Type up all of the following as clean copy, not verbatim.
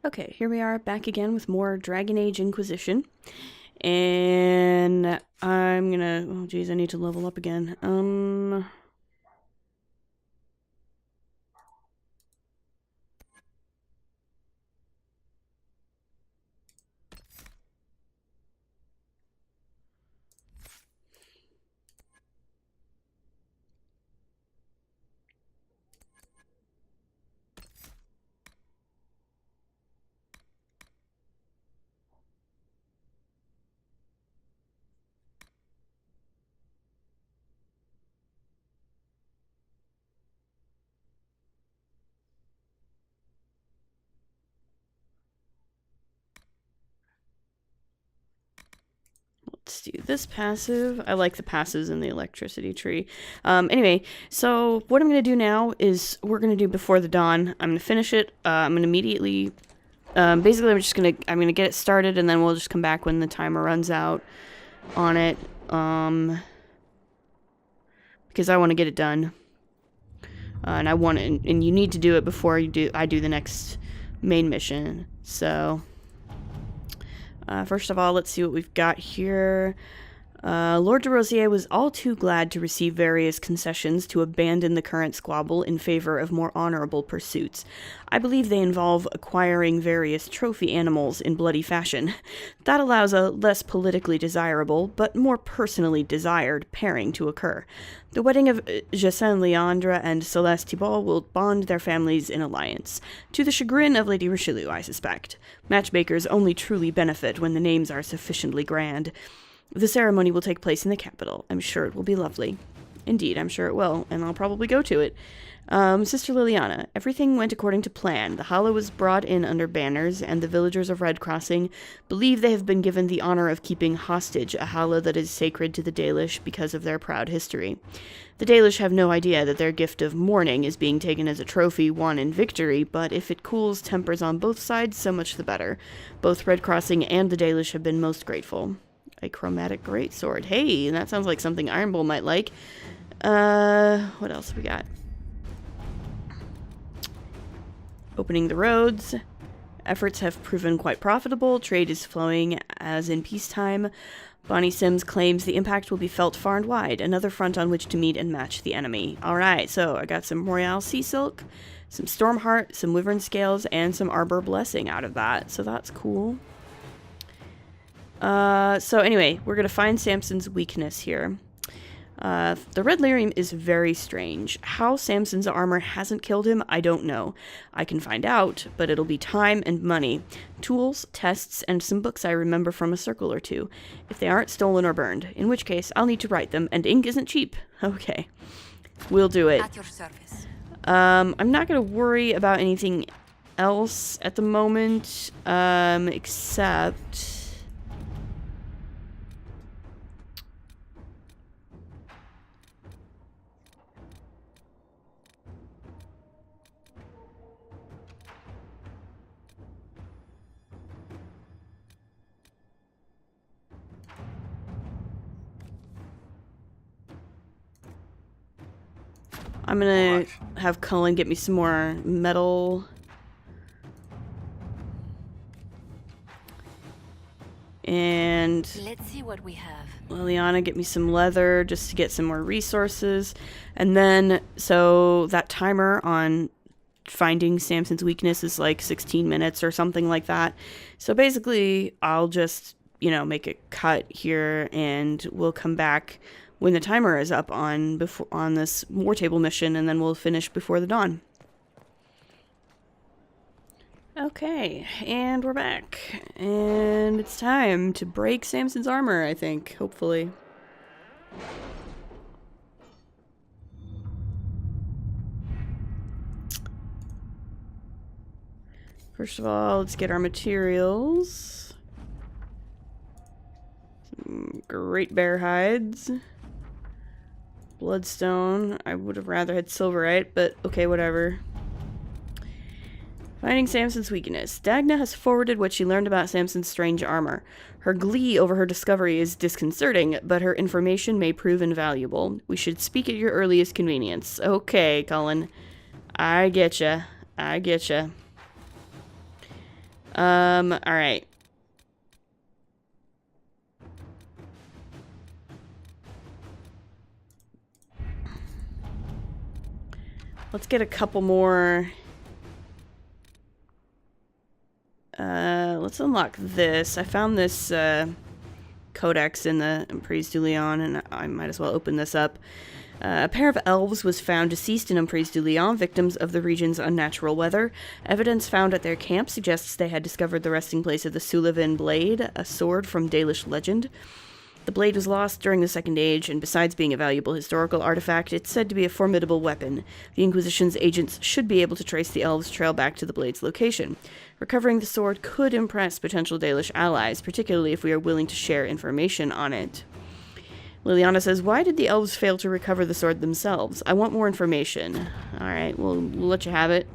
Okay, here we are back again with more Dragon Age Inquisition. And I'm gonna... Oh, geez, I need to level up again. Let's do this passive. I like the passives in the electricity tree. Anyway, so what I'm gonna do now is we're gonna do Before the Dawn. I'm gonna finish it. I'm gonna immediately... basically, I'm gonna get it started, and then we'll just come back when the timer runs out on it. Because I want to get it done. And I want it, and you need to do it before I do the next main mission. So, first of all, let's see what we've got here. Lord de Rosier was all too glad to receive various concessions to abandon the current squabble in favor of more honorable pursuits. I believe they involve acquiring various trophy animals in bloody fashion. That allows a less politically desirable, but more personally desired, pairing to occur. The wedding of Jacin Leandre and Celeste Thibault will bond their families in alliance. To the chagrin of Lady Richelieu, I suspect. Matchmakers only truly benefit when the names are sufficiently grand. The ceremony will take place in the capital. I'm sure it will be lovely. Indeed, I'm sure it will, and I'll probably go to it. Sister Liliana, everything went according to plan. The Hala was brought in under banners, and the villagers of Red Crossing believe they have been given the honor of keeping hostage a Hala that is sacred to the Dalish because of their proud history. The Dalish have no idea that their gift of mourning is being taken as a trophy won in victory, but if it cools tempers on both sides, so much the better. Both Red Crossing and the Dalish have been most grateful. A chromatic greatsword. Hey, that sounds like something Iron Bull might like. What else have we got? Opening the roads. Efforts have proven quite profitable. Trade is flowing as in peacetime. Bonnie Sims claims the impact will be felt far and wide. Another front on which to meet and match the enemy. Alright, so I got some Royale Sea Silk, some Stormheart, some Wyvern Scales, and some Arbor Blessing out of that. So that's cool. So anyway, we're going to find Samson's weakness here. The red lyrium is very strange. How Samson's armor hasn't killed him, I don't know. I can find out, but it'll be time and money. Tools, tests, and some books I remember from a circle or two. If they aren't stolen or burned, in which case I'll need to write them, and ink isn't cheap. Okay. We'll do it. At your service. I'm not going to worry about anything else at the moment, except... I'm gonna have Cullen get me some more metal. And Let's see what we have. Liliana get me some leather just to get some more resources. And then, so that timer on finding Samson's weakness is like 16 minutes or something like that. So basically, I'll just, make a cut here and we'll come back when the timer is up on this War Table mission, and then we'll finish Before the Dawn. Okay, and we're back. And it's time to break Samson's armor, I think, hopefully. First of all, let's get our materials. Some great bear hides. Bloodstone. I would have rather had silverite, but okay, whatever. Finding Samson's weakness. Dagna has forwarded what she learned about Samson's strange armor. Her glee over her discovery is disconcerting, but her information may prove invaluable. We should speak at your earliest convenience. Okay, Cullen. I getcha. Alright. Let's get a couple more. Let's unlock this. I found this, codex in the Emprise du Lion, and I might as well open this up. A pair of elves was found deceased in Emprise du Lion, victims of the region's unnatural weather. Evidence found at their camp suggests they had discovered the resting place of the Sullivan Blade, a sword from Dalish legend. The blade was lost during the Second Age, and besides being a valuable historical artifact, it's said to be a formidable weapon. The Inquisition's agents should be able to trace the elves' trail back to the blade's location. Recovering the sword could impress potential Dalish allies, particularly if we are willing to share information on it. Liliana says, why did the elves fail to recover the sword themselves? I want more information. Alright, we'll let you have it.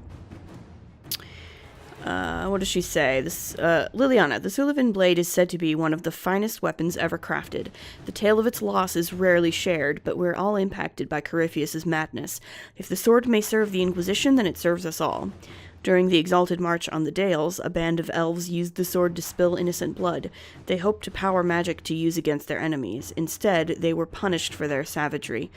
What does she say? Liliana, the Sullivan Blade is said to be one of the finest weapons ever crafted. The tale of its loss is rarely shared, but we're all impacted by Corypheus's madness. If the sword may serve the Inquisition, then it serves us all. During the Exalted March on the Dales, a band of elves used the sword to spill innocent blood. They hoped to power magic to use against their enemies. Instead, they were punished for their savagery.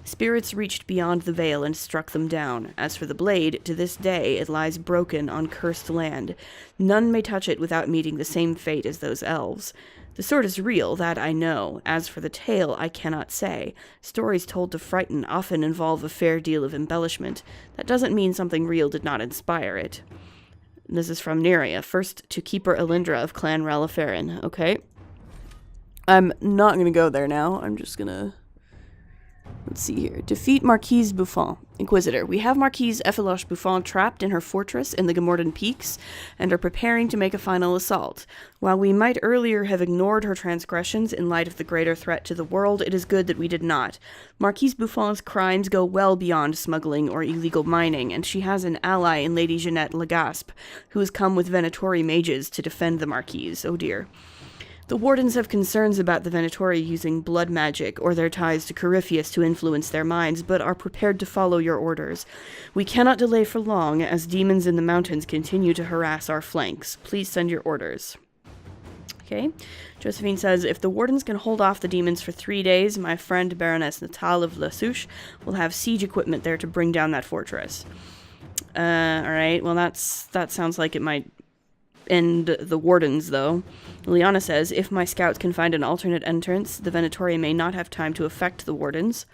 Spirits reached beyond the veil and struck them down. As for the blade, to this day it lies broken on cursed land. None may touch it without meeting the same fate as those elves. The sword is real, that I know. As for the tale, I cannot say. Stories told to frighten often involve a fair deal of embellishment. That doesn't mean something real did not inspire it. This is from Neria, first to Keeper Elindra of Clan Ralafarin. Okay. I'm not going to go there now. I'm just going to... Let's see here. Defeat Marquise Buffon. Inquisitor. We have Marquise Ephiloche Buffon trapped in her fortress in the Gamordan Peaks and are preparing to make a final assault. While we might earlier have ignored her transgressions in light of the greater threat to the world, it is good that we did not. Marquise Buffon's crimes go well beyond smuggling or illegal mining, and she has an ally in Lady Jeanette Legaspe, who has come with Venatori mages to defend the Marquise. Oh dear. The Wardens have concerns about the Venatori using blood magic or their ties to Corypheus to influence their minds, but are prepared to follow your orders. We cannot delay for long, as demons in the mountains continue to harass our flanks. Please send your orders. Okay. Josephine says, if the Wardens can hold off the demons for 3 days, my friend Baroness Natal of La Souche will have siege equipment there to bring down that fortress. Alright, well that sounds like it might end the Wardens, though. Liana says, if my scouts can find an alternate entrance, the Venatori may not have time to affect the Wardens.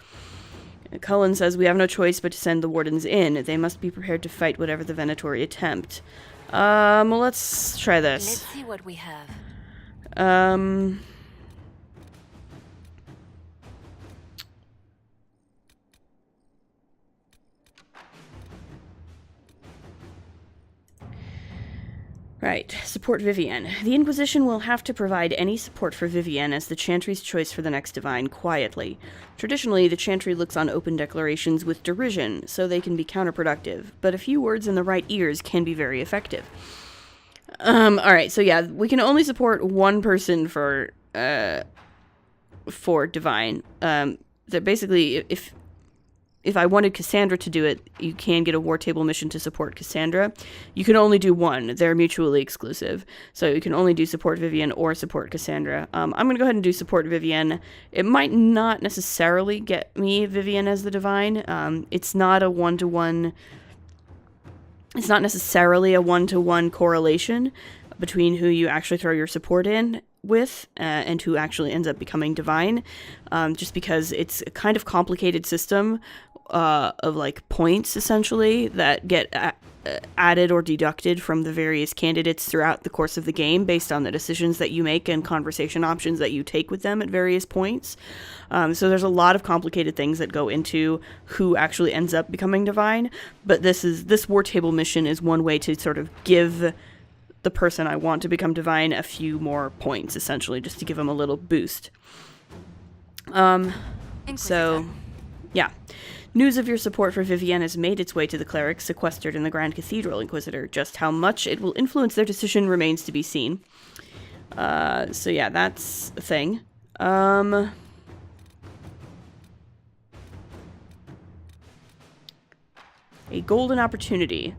Cullen says, we have no choice but to send the Wardens in. They must be prepared to fight whatever the Venatori attempt. Well, let's try this. Let's see what we have. Right, support Vivienne. The Inquisition will have to provide any support for Vivienne as the Chantry's choice for the next divine quietly. Traditionally, the Chantry looks on open declarations with derision, so they can be counterproductive, but a few words in the right ears can be very effective. Alright, so yeah, we can only support one person for divine. That basically, if I wanted Cassandra to do it, you can get a War Table mission to support Cassandra. You can only do one. They're mutually exclusive. So you can only do support Vivienne or support Cassandra. I'm going to go ahead and do support Vivienne. It might not necessarily get me Vivienne as the divine. It's not a one-to-one... It's not necessarily a one-to-one correlation between who you actually throw your support in with and who actually ends up becoming divine, just because it's a kind of complicated system of like points essentially that get added or deducted from the various candidates throughout the course of the game based on the decisions that you make and conversation options that you take with them at various points. So there's a lot of complicated things that go into who actually ends up becoming divine, but this War Table mission is one way to sort of give the person I want to become divine a few more points, essentially, just to give them a little boost. So, yeah. News of your support for Vivienne has made its way to the clerics sequestered in the Grand Cathedral, Inquisitor. Just how much it will influence their decision remains to be seen. So yeah, that's a thing. A golden opportunity.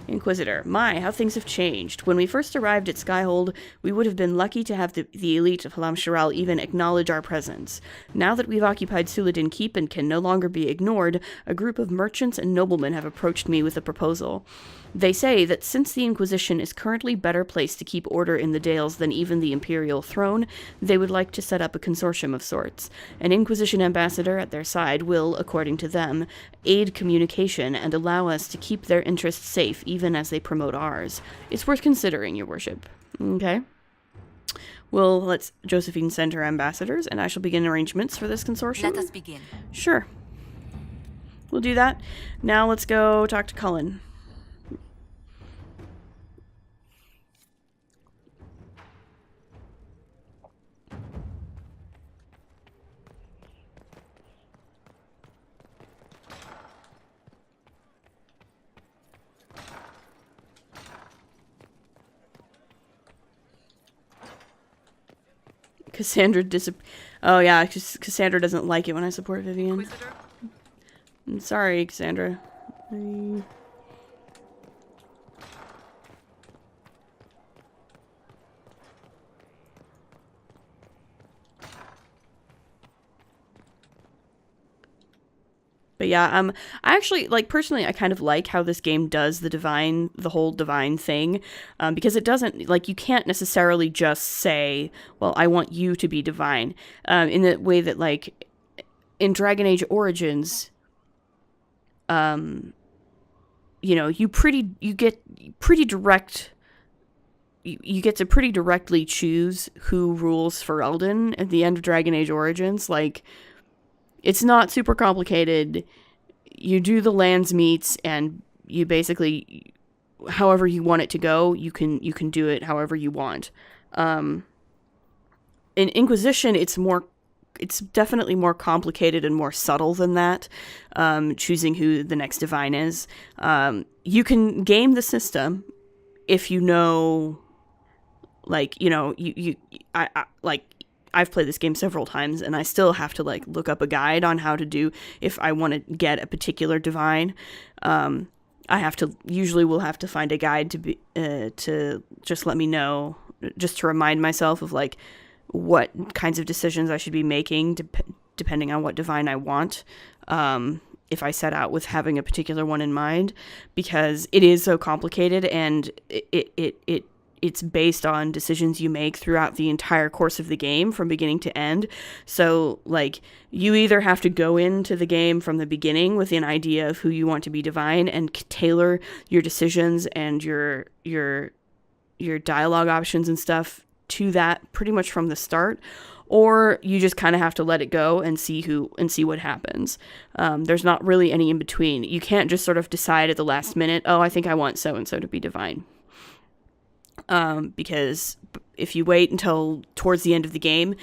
Inquisitor. My, how things have changed. When we first arrived at Skyhold, we would have been lucky to have the elite of Halam Shiral even acknowledge our presence. Now that we've occupied Suladin Keep and can no longer be ignored, a group of merchants and noblemen have approached me with a proposal. They say that since the Inquisition is currently better placed to keep order in the Dales than even the Imperial throne, they would like to set up a consortium of sorts. An Inquisition ambassador at their side will, according to them, aid communication and allow us to keep their interests safe even as they promote ours. It's worth considering, your worship. Okay. Well, let's Josephine send her ambassadors, and I shall begin arrangements for this consortium. Let us begin. Sure. We'll do that. Now let's go talk to Cullen. Cassandra Oh yeah, Cassandra doesn't like it when I support Vivian. I'm sorry, Cassandra. But yeah, I actually, like, personally, I kind of like how this game does the whole divine thing, because it doesn't, like, you can't necessarily just say, well, I want you to be divine, in the way that, like, in Dragon Age Origins, you know, you get to pretty directly choose who rules Ferelden at the end of Dragon Age Origins. Like, it's not super complicated. You do the lands meets, and you basically, however you want it to go, you can do it however you want. In Inquisition, it's definitely more complicated and more subtle than that. Choosing who the next divine is. You can game the system if you know, like, you know, I've played this game several times, and I still have to, like, look up a guide on how to do, if I want to get a particular divine. I will have to find a guide to just let me know, just to remind myself of, like, what kinds of decisions I should be making, depending on what divine I want, if I set out with having a particular one in mind, because it is so complicated, and it's based on decisions you make throughout the entire course of the game from beginning to end. So, like, you either have to go into the game from the beginning with an idea of who you want to be divine and tailor your decisions and your dialogue options and stuff to that pretty much from the start, or you just kind of have to let it go and see what happens. There's not really any in between. You can't just sort of decide at the last minute, oh, I think I want so-and-so to be divine. Because if you wait until towards the end of the game,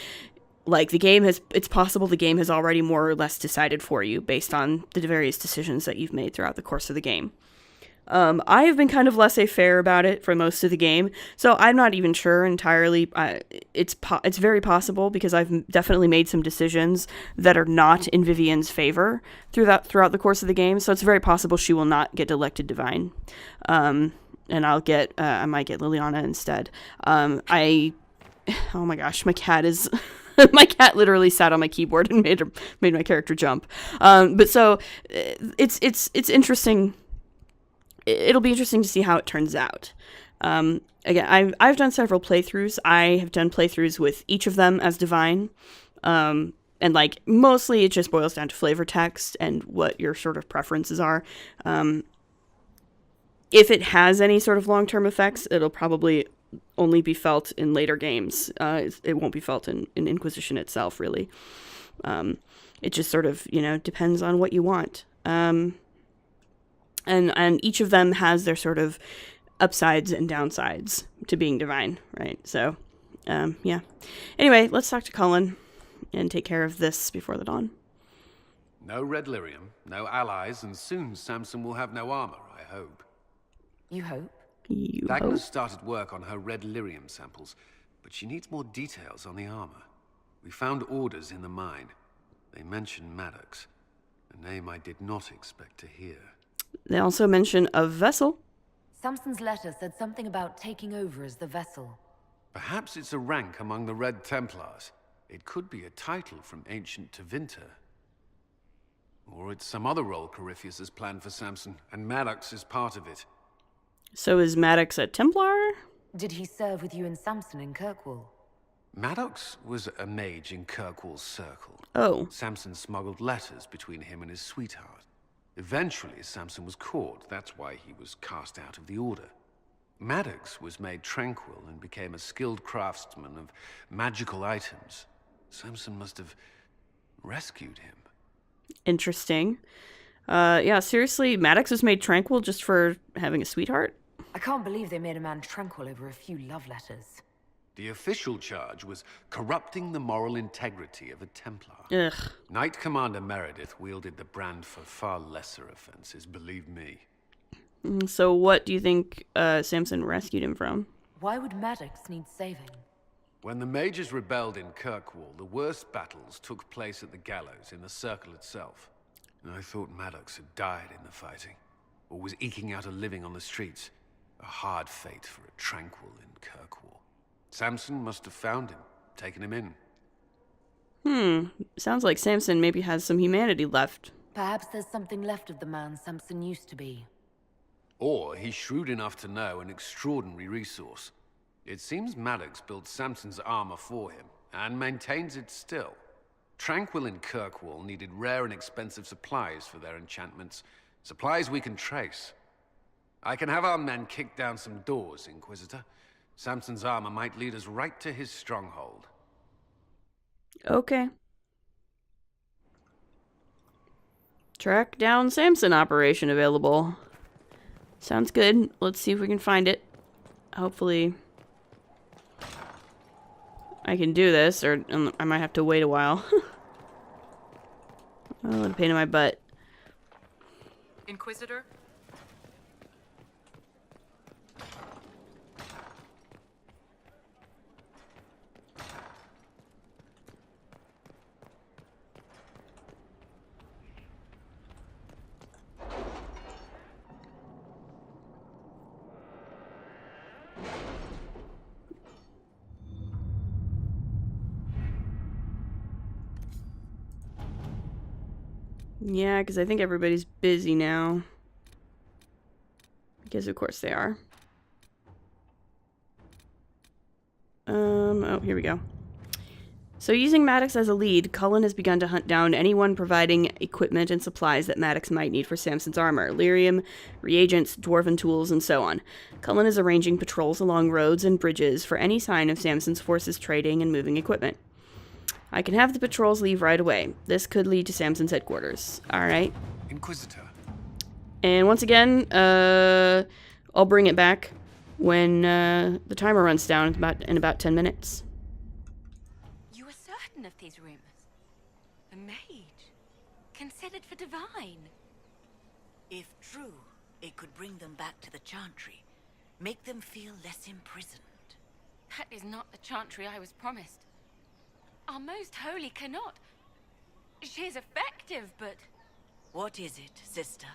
like, it's possible the game has already more or less decided for you based on the various decisions that you've made throughout the course of the game. I have been kind of laissez-faire about it for most of the game, so I'm not even sure entirely. It's very possible, because I've definitely made some decisions that are not in Vivian's favor throughout the course of the game, so it's very possible she will not get elected divine. And I might get Liliana instead. Oh my gosh, my cat is, my cat literally sat on my keyboard and made my character jump. But so it's interesting. It'll be interesting to see how it turns out. Again, I've done several playthroughs. I have done playthroughs with each of them as divine. And, like, mostly it just boils down to flavor text and what your sort of preferences are. If it has any sort of long-term effects, it'll probably only be felt in later games. It won't be felt in Inquisition itself, really. It just sort of, you know, depends on what you want. And each of them has their sort of upsides and downsides to being divine, right? So, yeah. Anyway, let's talk to Cullen and take care of this before the dawn. No red lyrium, no allies, and soon Samson will have no armor, I hope. You hope? Dagna's started work on her red lyrium samples, but she needs more details on the armor. We found orders in the mine. They mention Maddox, a name I did not expect to hear. They also mention a vessel. Samson's letter said something about taking over as the vessel. Perhaps it's a rank among the Red Templars. It could be a title from ancient Tevinter. Or it's some other role Corypheus has planned for Samson, and Maddox is part of it. So is Maddox a Templar? Did he serve with you and Samson in Kirkwall? Maddox was a mage in Kirkwall's circle. Oh. Samson smuggled letters between him and his sweetheart. Eventually, Samson was caught. That's why he was cast out of the Order. Maddox was made tranquil and became a skilled craftsman of magical items. Samson must have rescued him. Interesting. Yeah, seriously, Maddox was made tranquil just for having a sweetheart? I can't believe they made a man tranquil over a few love letters. The official charge was corrupting the moral integrity of a Templar. Ugh. Knight Commander Meredith wielded the brand for far lesser offenses, believe me. So what do you think Samson rescued him from? Why would Maddox need saving? When the mages rebelled in Kirkwall, the worst battles took place at the gallows in the circle itself. And I thought Maddox had died in the fighting, or was eking out a living on the streets. A hard fate for a tranquil in Kirkwall. Samson must have found him, taken him in. Sounds like Samson maybe has some humanity left. Perhaps there's something left of the man Samson used to be. Or he's shrewd enough to know an extraordinary resource. It seems Maddox built Samson's armor for him, and maintains it still. Tranquil in Kirkwall needed rare and expensive supplies for their enchantments. Supplies we can trace. I can have our men kick down some doors, Inquisitor. Samson's armor might lead us right to his stronghold. Okay. Track down Samson operation available. Sounds good. Let's see if we can find it. Hopefully I can do this, or I might have to wait a while. Oh, what a pain in my butt. Inquisitor? Yeah, because I think everybody's busy now. Because of course they are. Oh, here we go. So using Maddox as a lead, Cullen has begun to hunt down anyone providing equipment and supplies that Maddox might need for Samson's armor. Lyrium, reagents, dwarven tools, and so on. Cullen is arranging patrols along roads and bridges for any sign of Samson's forces trading and moving equipment. I can have the patrols leave right away. This could lead to Samson's headquarters. Alright. Inquisitor. And once again, I'll bring it back when the timer runs down in about 10 minutes. You are certain of these rumors? A mage? Considered for divine? If true, it could bring them back to the Chantry. Make them feel less imprisoned. That is not the Chantry I was promised. Our most holy cannot. She is effective, but... What is it, sister?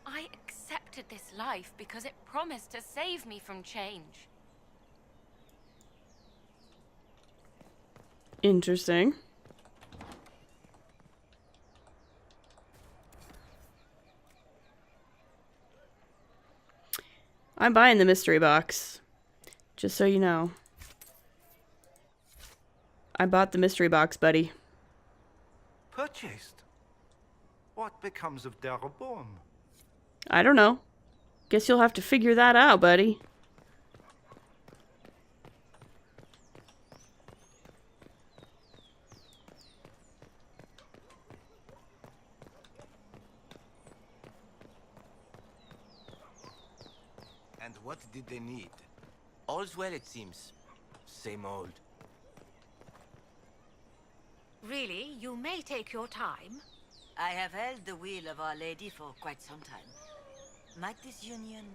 I accepted this life because it promised to save me from change. Interesting. I'm buying the mystery box. Just so you know. I bought the mystery box, buddy. Purchased? What becomes of Darabon? I don't know. Guess you'll have to figure that out, buddy. And what did they need? All's well, it seems. Same old. Really? You may take your time. I have held the will of Our Lady for quite some time. Might this union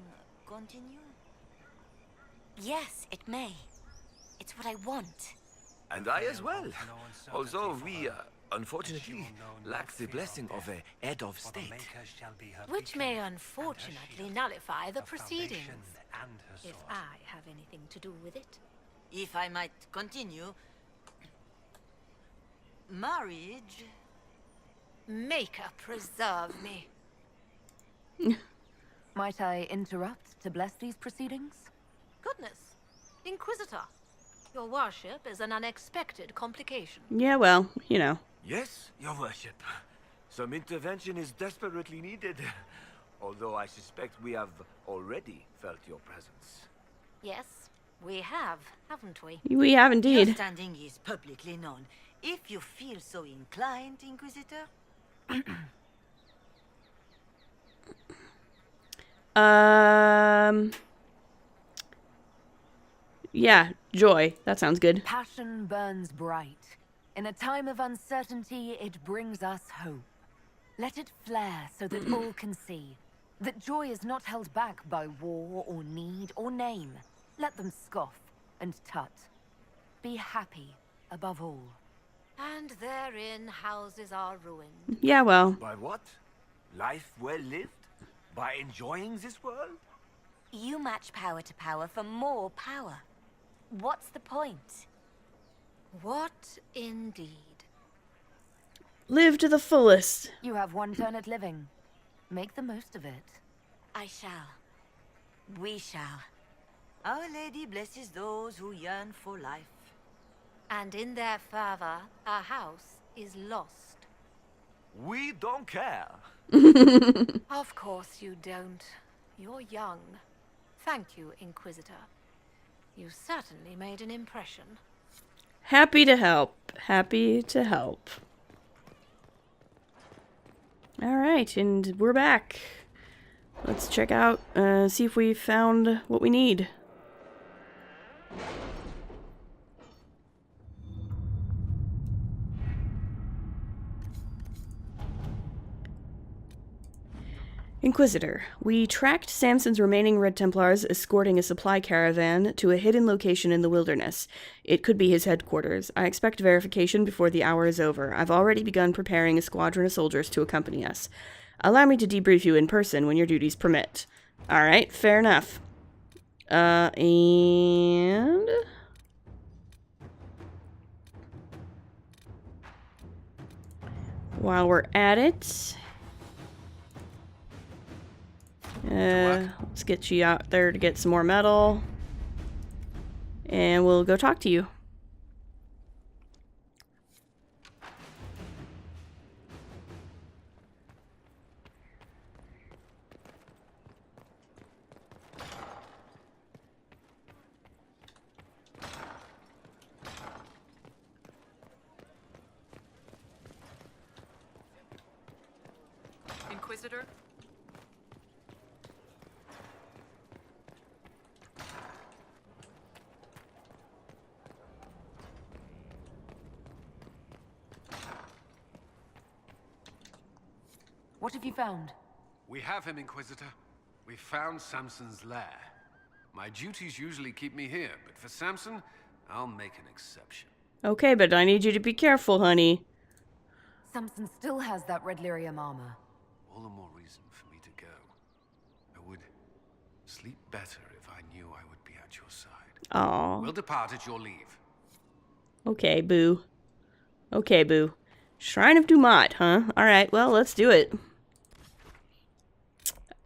continue? Yes, it may. It's what I want. And I as well. Although we unfortunately, lacks the blessing of a head of state. Which may unfortunately nullify the proceedings. If I have anything to do with it. If I might continue, marriage. Maker preserve me. Might I interrupt to bless these proceedings? Goodness, Inquisitor. Your worship is an unexpected complication. Yeah, well, you know. Yes, your worship. Some intervention is desperately needed. Although I suspect we have already felt your presence. Yes, we have, haven't we? We have Your indeed. standing is publicly known. If you feel so inclined, Inquisitor. Yeah, joy. That sounds good. Passion burns bright. In a time of uncertainty, it brings us hope. Let it flare so that all can see that joy is not held back by war or need or name. Let them scoff and tut. Be happy above all. And therein houses our ruin. Yeah, well. By what? Life well lived? By enjoying this world? You match power to power for more power. What's the point? What indeed? Live to the fullest. You have one turn at living. Make the most of it. I shall. We shall. Our Lady blesses those who yearn for life. And in their fervor, our house is lost. We don't care. Of course you don't. You're young. Thank you, Inquisitor. You certainly made an impression. Happy to help. Happy to help. Alright, and we're back. Let's check out, see if we found what we need. Inquisitor, we tracked Samson's remaining Red Templars escorting a supply caravan to a hidden location in the wilderness. It could be his headquarters. I expect verification before the hour is over. I've already begun preparing a squadron of soldiers to accompany us. Allow me to debrief you in person when your duties permit. Alright, fair enough. And... while we're at it... let's get you out there to get some more metal. And we'll go talk to you. Inquisitor? What have you found? We have him, Inquisitor. We found Samson's lair. My duties usually keep me here, but for Samson, I'll make an exception. Okay, but I need you to be careful, honey. Samson still has that red lyrium armor. All the more reason for me to go. I would sleep better if I knew I would be at your side. Aw. We'll depart at your leave. Okay, boo. Okay, boo. Shrine of Dumat, huh? Alright, well, let's do it.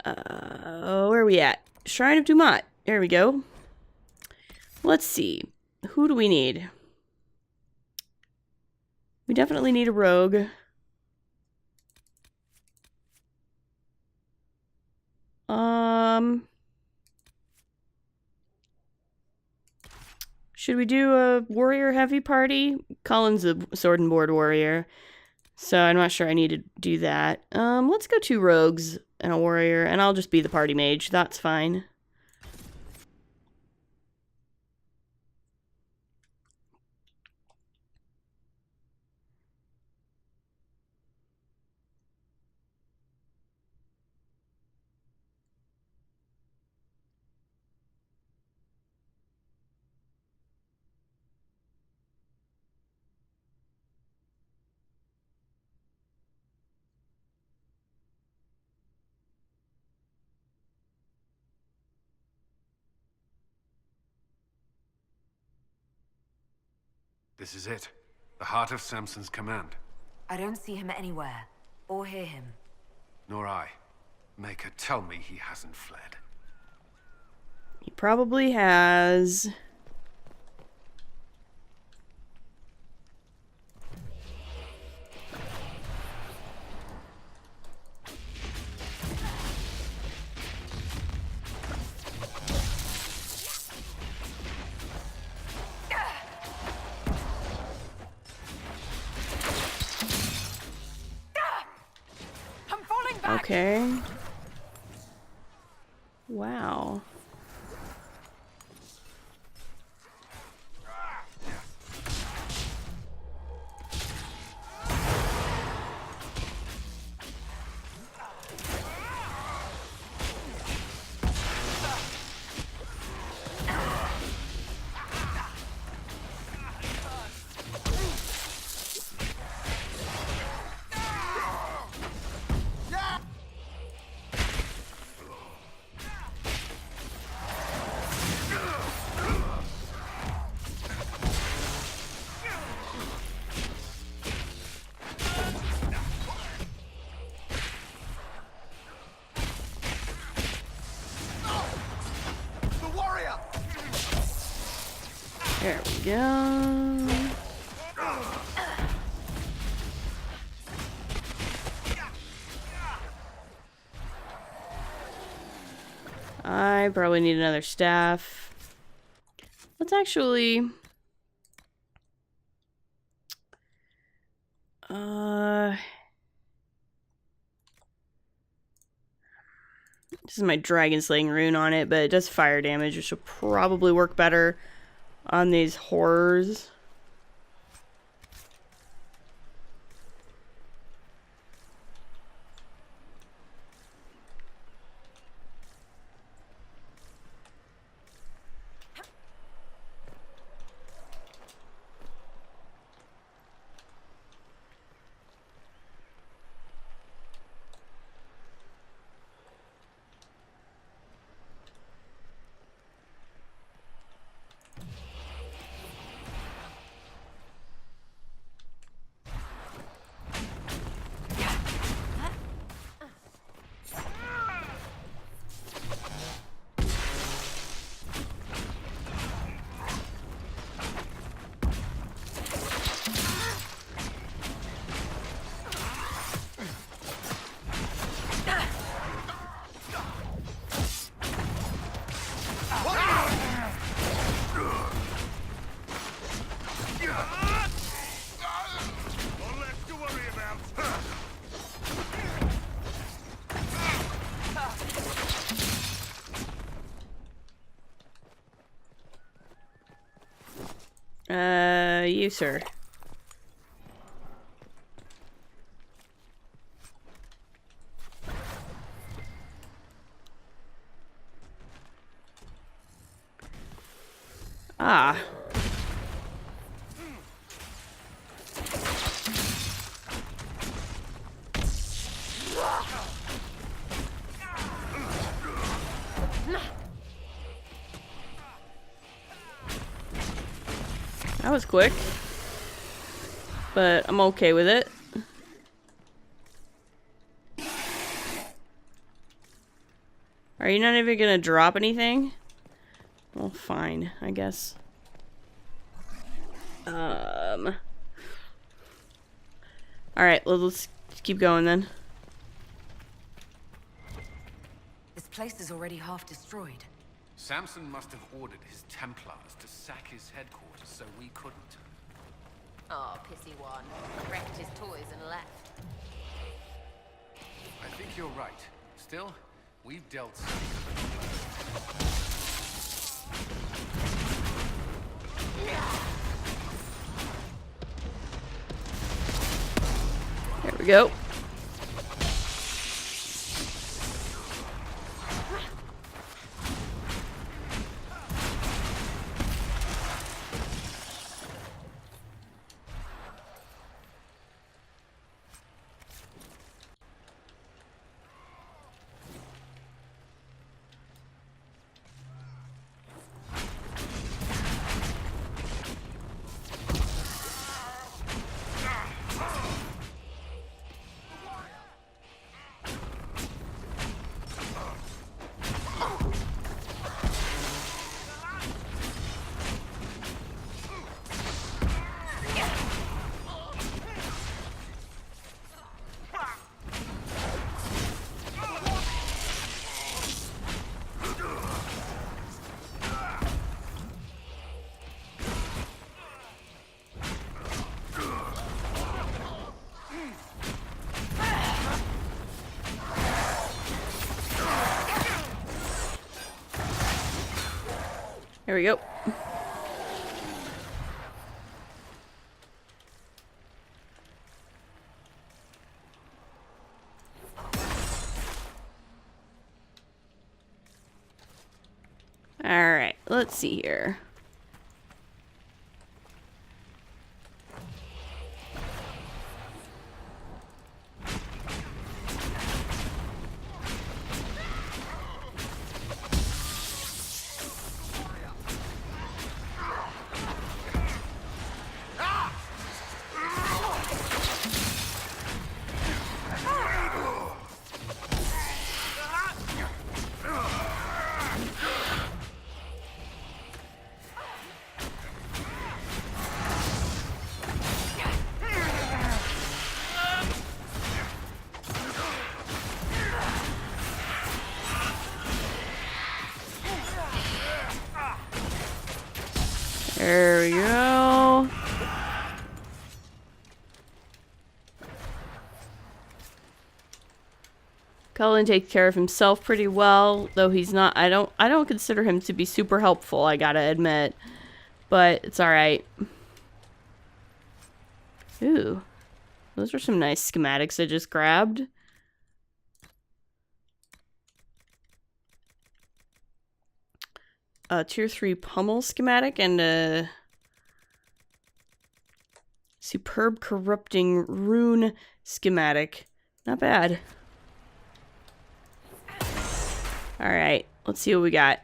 Where are we at? Shrine of Dumat. There we go. Let's see. Who do we need? We definitely need a rogue. Should we do a warrior heavy party? Colin's a sword and board warrior, so I'm not sure I need to do that. Let's go 2 rogues and a warrior, and I'll just be the party mage. That's fine. This is it. The heart of Samson's command. I don't see him anywhere, or hear him. Nor I. Maker, tell me he hasn't fled. He probably has. Okay. Wow. There we go. I probably need another staff. Let's actually... This is my dragon slaying rune on it, but it does fire damage, which will probably work better on these horrors. You, sir. Ah. That was quick, but I'm okay with it. Are you not even gonna drop anything? Well, fine, I guess. Alright, let's keep going then. This place is already half destroyed. Samson must have ordered his Templars to sack his headquarters so we couldn't. Oh, pissy one. Wrecked his toys and left. I think you're right. Still, we've dealt There we go. There we go. Alright, let's see here. There we go. Cullen takes care of himself pretty well, though he's not. I don't consider him to be super helpful, I gotta admit. But it's alright. Ooh. Those are some nice schematics I just grabbed. Tier 3 pummel schematic and a superb corrupting rune schematic. Not bad. Alright, let's see what we got.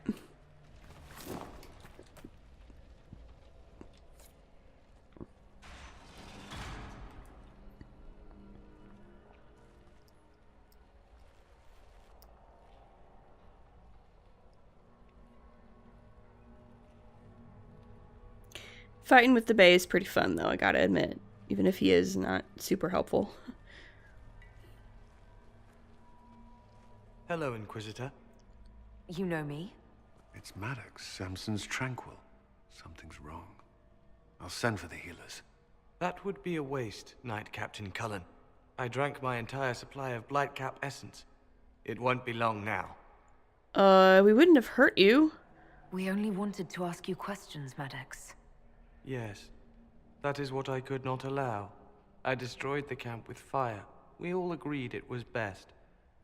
Fighting with the Bay is pretty fun, though, I gotta admit. Even if he is not super helpful. Hello, Inquisitor. You know me? It's Maddox, Samson's Tranquil. Something's wrong. I'll send for the healers. That would be a waste, Knight Captain Cullen. I drank my entire supply of Blightcap essence. It won't be long now. We wouldn't have hurt you. We only wanted to ask you questions, Maddox. Yes, that is what I could not allow. I destroyed the camp with fire. We all agreed it was best.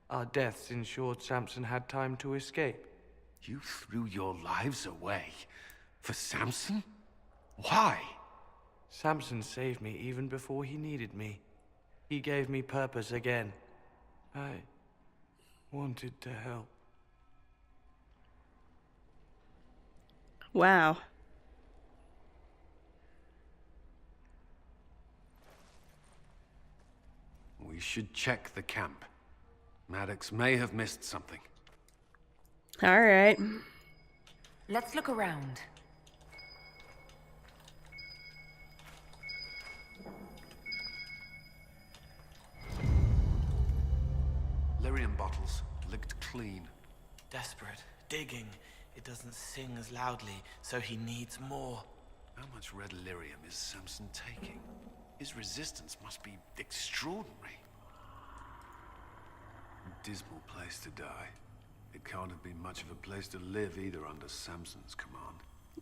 Our deaths ensured Samson had time to escape. You threw your lives away? For Samson? Why? Samson saved me even before he needed me. He gave me purpose again. I wanted to help. Wow. We should check the camp. Maddox may have missed something. Alright. Let's look around. Lyrium bottles, licked clean. Desperate, digging. It doesn't sing as loudly, so he needs more. How much red lyrium is Samson taking? His resistance must be extraordinary. Dismal place to die. It can't have been much of a place to live either under Samson's command.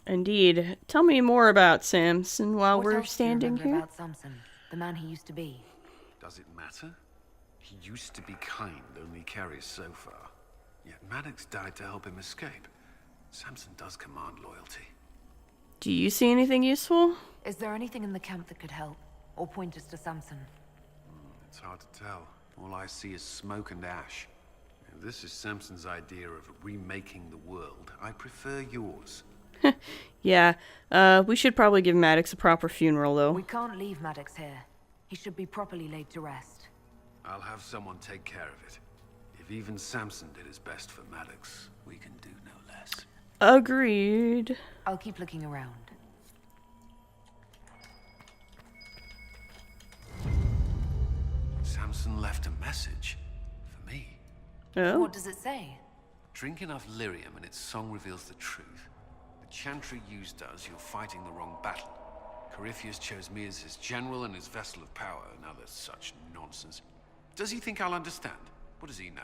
Indeed. Tell me more about Samson while What we're else do you standing remember here. about Samson, the man he used to be? Does it matter? He used to be kind, only carries so far. Yet Maddox died to help him escape. Samson does command loyalty. Do you see anything useful? Is there anything in the camp that could help? Or point us to Samson? It's hard to tell. All I see is smoke and ash. If this is Samson's idea of remaking the world, I prefer yours. Yeah, we should probably give Maddox a proper funeral, though. We can't leave Maddox here. He should be properly laid to rest. I'll have someone take care of it. If even Samson did his best for Maddox, we can do no less. Agreed. I'll keep looking around. Samson left a message for me. Oh? What does it say? Drink enough lyrium and its song reveals the truth. The chantry used us, you're fighting the wrong battle. Corypheus chose me as his general and his vessel of power, and other such nonsense. Does he think I'll understand? What does he know?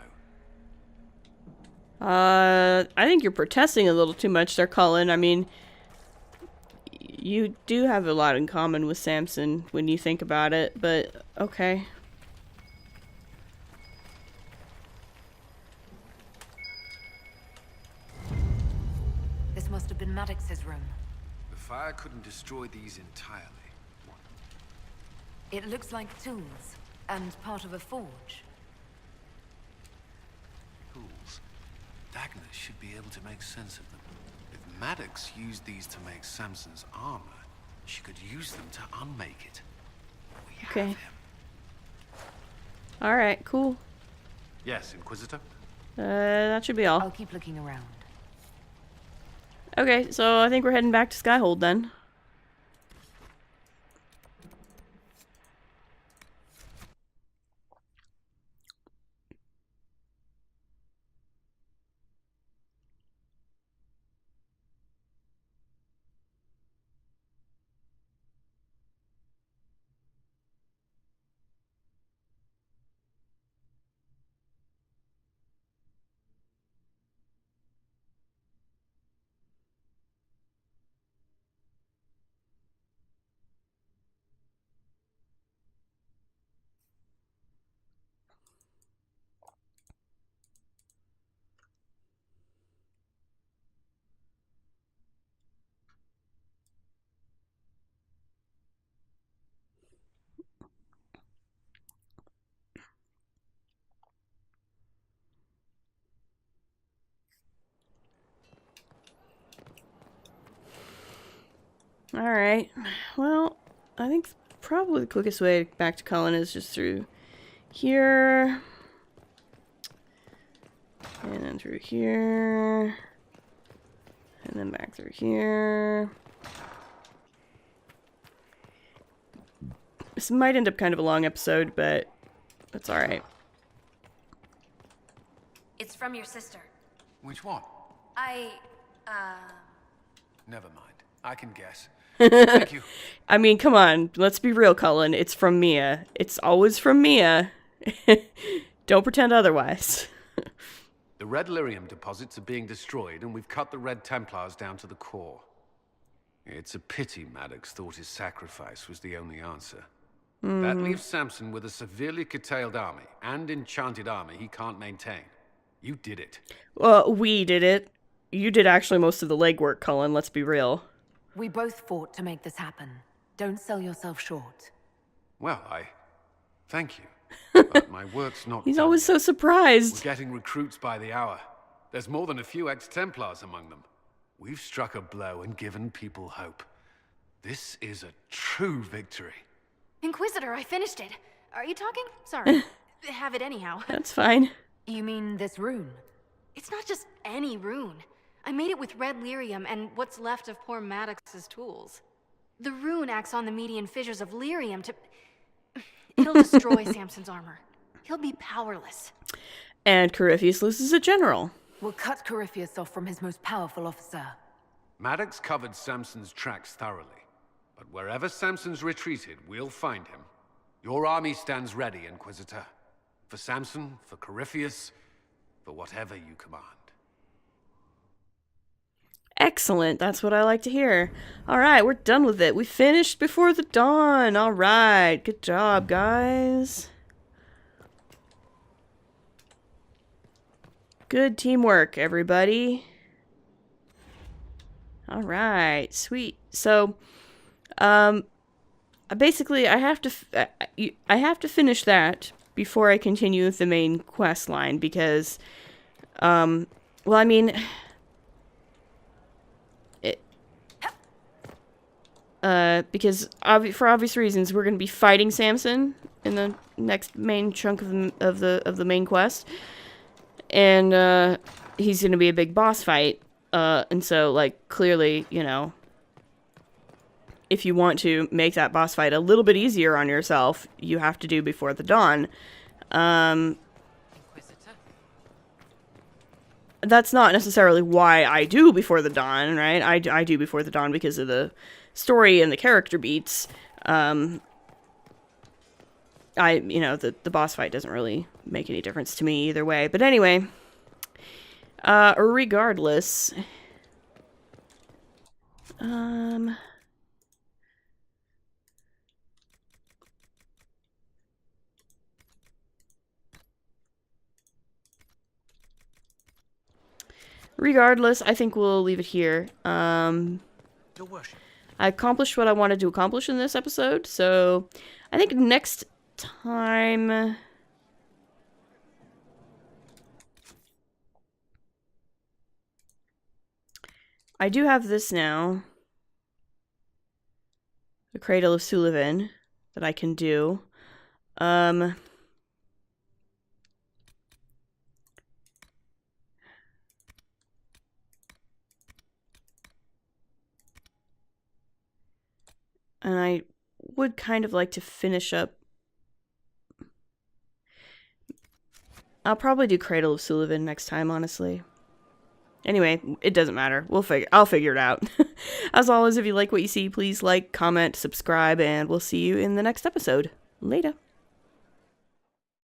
I think you're protesting a little too much there, Cullen. I mean, you do have a lot in common with Samson when you think about it, but okay. This must have been Maddox's room. The fire couldn't destroy these entirely. It looks like tools, and part of a forge. Tools. Dagna should be able to make sense of them. If Maddox used these to make Samson's armor, she could use them to unmake it. We have him. Alright, cool. Yes, Inquisitor? That should be all. I'll keep looking around. Okay, so I think we're heading back to Skyhold then. Alright, well, I think probably the quickest way back to Cullen is just through here. And then through here. And then back through here. This might end up kind of a long episode, but that's alright. It's from your sister. Which one? Never mind. I can guess. Thank you. I mean, come on. Let's be real, Cullen. It's from Mia. It's always from Mia. Don't pretend otherwise. The Red Lyrium deposits are being destroyed, and we've cut the Red Templars down to the core. It's a pity Maddox thought his sacrifice was the only answer. That leaves Samson with a severely curtailed army, and enchanted armor he can't maintain. You did it. Well, we did it. You did actually most of the legwork, Cullen. Let's be real. We both fought to make this happen. Don't sell yourself short. Well, thank you. But my work's not He's done always yet. so surprised. We're getting recruits by the hour. There's more than a few ex-Templars among them. We've struck a blow and given people hope. This is a true victory. Inquisitor, I finished it. Are you talking? Sorry. Have it anyhow. That's fine. You mean this rune? It's not just any rune. I made it with red lyrium and what's left of poor Maddox's tools. The rune acts on the median fissures of lyrium to... It'll destroy Samson's armor. He'll be powerless. And Corypheus loses a general. We'll cut Corypheus off from his most powerful officer. Maddox covered Samson's tracks thoroughly. But wherever Samson's retreated, we'll find him. Your army stands ready, Inquisitor. For Samson, for Corypheus, for whatever you command. Excellent. That's what I like to hear. Alright, we're done with it. We finished before the dawn. Alright. Good job, guys. Good teamwork, everybody. Alright. Sweet. So, basically, I have to finish that before I continue with the main quest line because, well, I mean... because for obvious reasons, we're going to be fighting Samson in the next main chunk of the main quest, and he's going to be a big boss fight. And so, like, clearly, you know, if you want to make that boss fight a little bit easier on yourself, you have to do Before the Dawn. That's not necessarily why I do Before the Dawn, right? I do Before the Dawn because of the story and the character beats. The boss fight doesn't really make any difference to me either way. But anyway, Regardless. Regardless, I think we'll leave it here. Your worship. I accomplished what I wanted to accomplish in this episode, so I think next time... I do have this now. The Cradle of Sullivan that I can do. And I would kind of like to finish up. I'll probably do Cradle of Sullivan next time, honestly. Anyway, it doesn't matter. I'll figure it out. As always, if you like what you see, please like, comment, subscribe, and we'll see you in the next episode. Later.